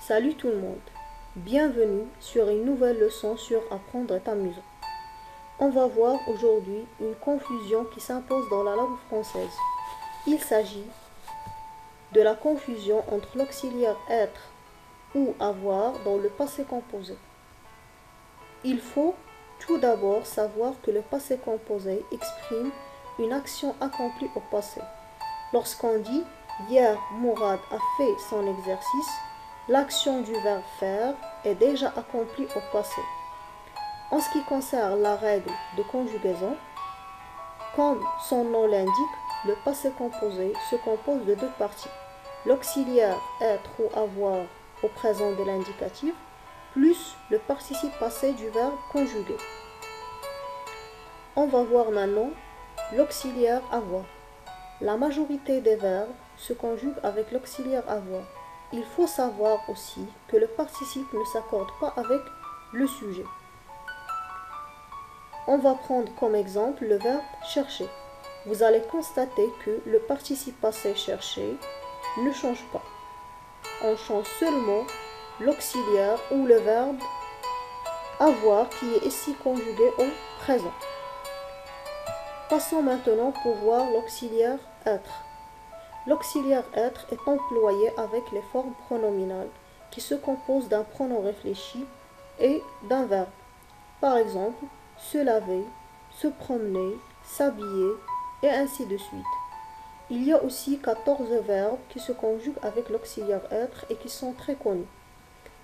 Salut tout le monde, bienvenue sur une nouvelle leçon sur Apprendre est amusant. On va voir aujourd'hui une confusion qui s'impose dans la langue française. Il s'agit de la confusion entre l'auxiliaire être ou avoir dans le passé composé. Il faut tout d'abord savoir que le passé composé exprime une action accomplie au passé. Lorsqu'on dit « Hier, Mourad a fait son exercice », l'action du verbe faire est déjà accomplie au passé. En ce qui concerne la règle de conjugaison, comme son nom l'indique, le passé composé se compose de deux parties. L'auxiliaire être ou avoir au présent de l'indicatif, plus le participe passé du verbe conjugué. On va voir maintenant l'auxiliaire avoir. La majorité des verbes se conjuguent avec l'auxiliaire avoir. Il faut savoir aussi que le participe ne s'accorde pas avec le sujet. On va prendre comme exemple le verbe chercher. Vous allez constater que le participe passé chercher ne change pas. On change seulement l'auxiliaire ou le verbe avoir qui est ici conjugué au présent. Passons maintenant pour voir l'auxiliaire être. L'auxiliaire être est employé avec les formes pronominales qui se composent d'un pronom réfléchi et d'un verbe. Par exemple, se laver, se promener, s'habiller et ainsi de suite. Il y a aussi 14 verbes qui se conjuguent avec l'auxiliaire être et qui sont très connus.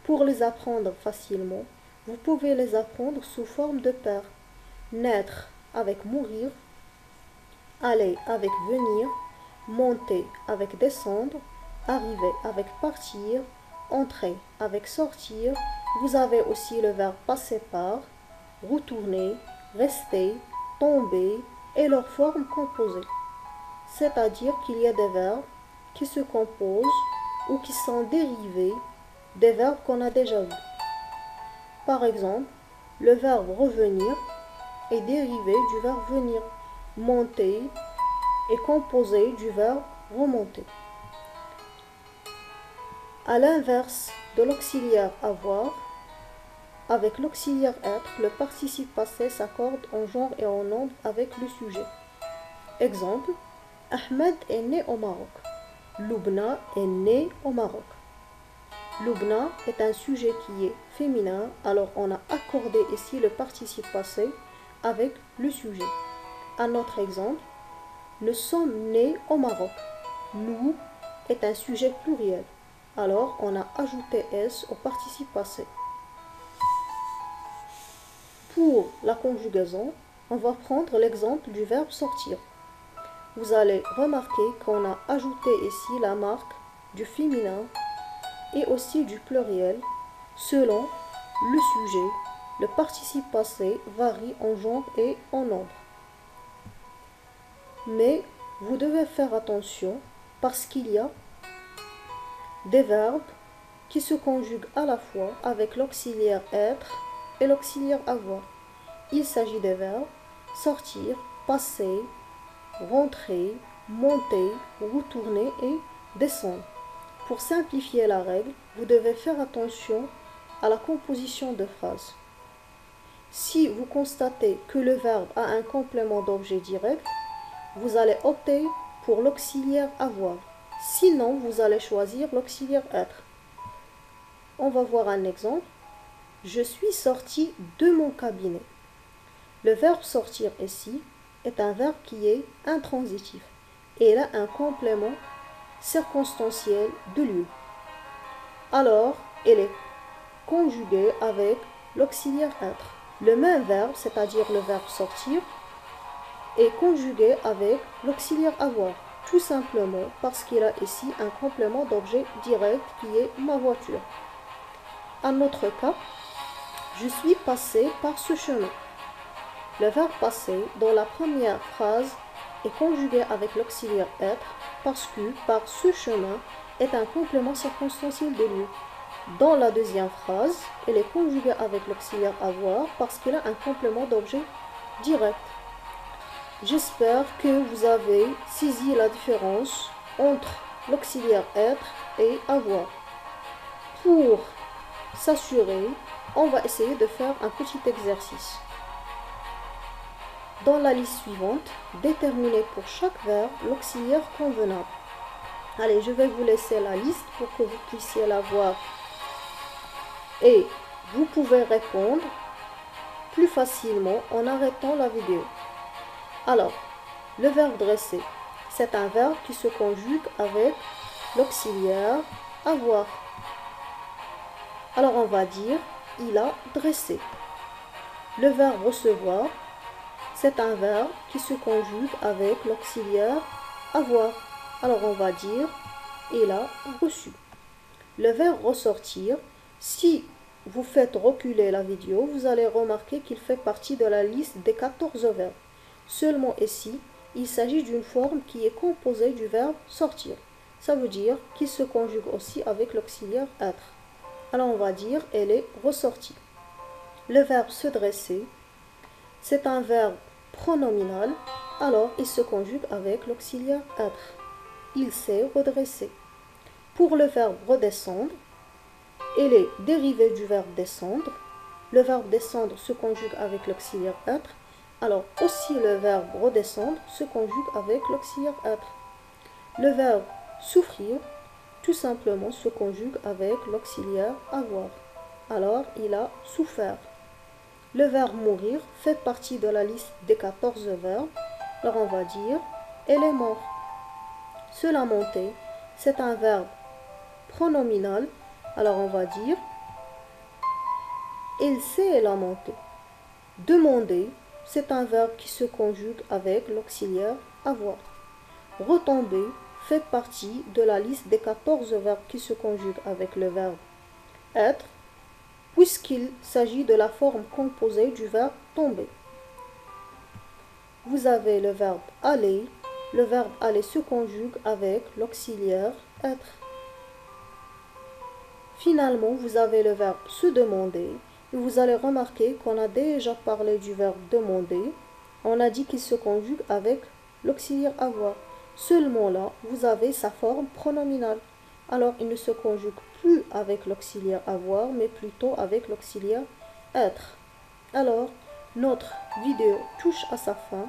Pour les apprendre facilement, vous pouvez les apprendre sous forme de paires. Naître avec mourir, aller avec venir, monter avec descendre, arriver avec partir, entrer avec sortir. Vous avez aussi le verbe passer par, retourner, rester, tomber et leurs formes composées. C'est-à-dire qu'il y a des verbes qui se composent ou qui sont dérivés des verbes qu'on a déjà vus. Par exemple, le verbe revenir est dérivé du verbe venir. Monter est composé du verbe remonter. À l'inverse de l'auxiliaire avoir, avec l'auxiliaire être, le participe passé s'accorde en genre et en nombre avec le sujet. Exemple, Ahmed est né au Maroc. Loubna est né au Maroc. Loubna est un sujet qui est féminin, alors on a accordé ici le participe passé avec le sujet. Un autre exemple, nous sommes nés au Maroc. Nous est un sujet pluriel, alors on a ajouté S au participe passé. Pour la conjugaison, on va prendre l'exemple du verbe sortir. Vous allez remarquer qu'on a ajouté ici la marque du féminin et aussi du pluriel selon le sujet. Le participe passé varie en genre et en nombre. Mais vous devez faire attention parce qu'il y a des verbes qui se conjuguent à la fois avec l'auxiliaire être et l'auxiliaire avoir. Il s'agit des verbes sortir, passer, rentrer, monter, retourner et descendre. Pour simplifier la règle, vous devez faire attention à la composition de phrases. Si vous constatez que le verbe a un complément d'objet direct, vous allez opter pour l'auxiliaire avoir. Sinon, vous allez choisir l'auxiliaire être. On va voir un exemple. Je suis sorti de mon cabinet. Le verbe sortir ici est un verbe qui est intransitif et il a un complément circonstanciel de lieu. Alors, il est conjugué avec l'auxiliaire être. Le même verbe, c'est-à-dire le verbe sortir, est conjugué avec l'auxiliaire avoir, tout simplement parce qu'il a ici un complément d'objet direct qui est ma voiture. Un autre cas, je suis passé par ce chemin. Le verbe passer dans la première phrase est conjugué avec l'auxiliaire être parce que par ce chemin est un complément circonstanciel de lieu. Dans la deuxième phrase, elle est conjuguée avec l'auxiliaire avoir parce qu'il a un complément d'objet direct. J'espère que vous avez saisi la différence entre l'auxiliaire être et avoir. Pour s'assurer, on va essayer de faire un petit exercice. Dans la liste suivante, déterminez pour chaque verbe l'auxiliaire convenable. Allez, je vais vous laisser la liste pour que vous puissiez la voir. Et vous pouvez répondre plus facilement en arrêtant la vidéo. Alors, le verbe dresser, c'est un verbe qui se conjugue avec l'auxiliaire avoir. Alors on va dire il a dressé. Le verbe recevoir, c'est un verbe qui se conjugue avec l'auxiliaire avoir. Alors on va dire il a reçu. Le verbe ressortir, si vous faites reculer la vidéo, vous allez remarquer qu'il fait partie de la liste des 14 verbes. Seulement ici, il s'agit d'une forme qui est composée du verbe sortir. Ça veut dire qu'il se conjugue aussi avec l'auxiliaire être. Alors on va dire elle est ressortie. Le verbe se dresser, c'est un verbe pronominal, alors il se conjugue avec l'auxiliaire être. Il s'est redressé. Pour le verbe redescendre, elle est dérivée du verbe descendre. Le verbe descendre se conjugue avec l'auxiliaire être. Alors aussi le verbe redescendre se conjugue avec l'auxiliaire être. Le verbe souffrir, tout simplement se conjugue avec l'auxiliaire avoir. Alors il a souffert. Le verbe mourir fait partie de la liste des 14 verbes. Alors on va dire elle est morte. Se lamenter, c'est un verbe pronominal. Alors on va dire il s'est lamenté. Demander, c'est un verbe qui se conjugue avec l'auxiliaire avoir. Retomber fait partie de la liste des 14 verbes qui se conjuguent avec le verbe être, puisqu'il s'agit de la forme composée du verbe tomber. Vous avez le verbe aller. Le verbe aller se conjugue avec l'auxiliaire être. Finalement, vous avez le verbe se demander. Et vous allez remarquer qu'on a déjà parlé du verbe demander. On a dit qu'il se conjugue avec l'auxiliaire avoir. Seulement là, vous avez sa forme pronominale. Alors, il ne se conjugue plus avec l'auxiliaire avoir, mais plutôt avec l'auxiliaire être. Alors, notre vidéo touche à sa fin.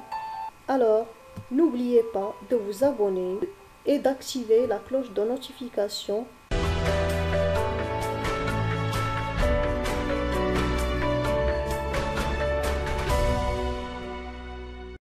Alors, n'oubliez pas de vous abonner et d'activer la cloche de notification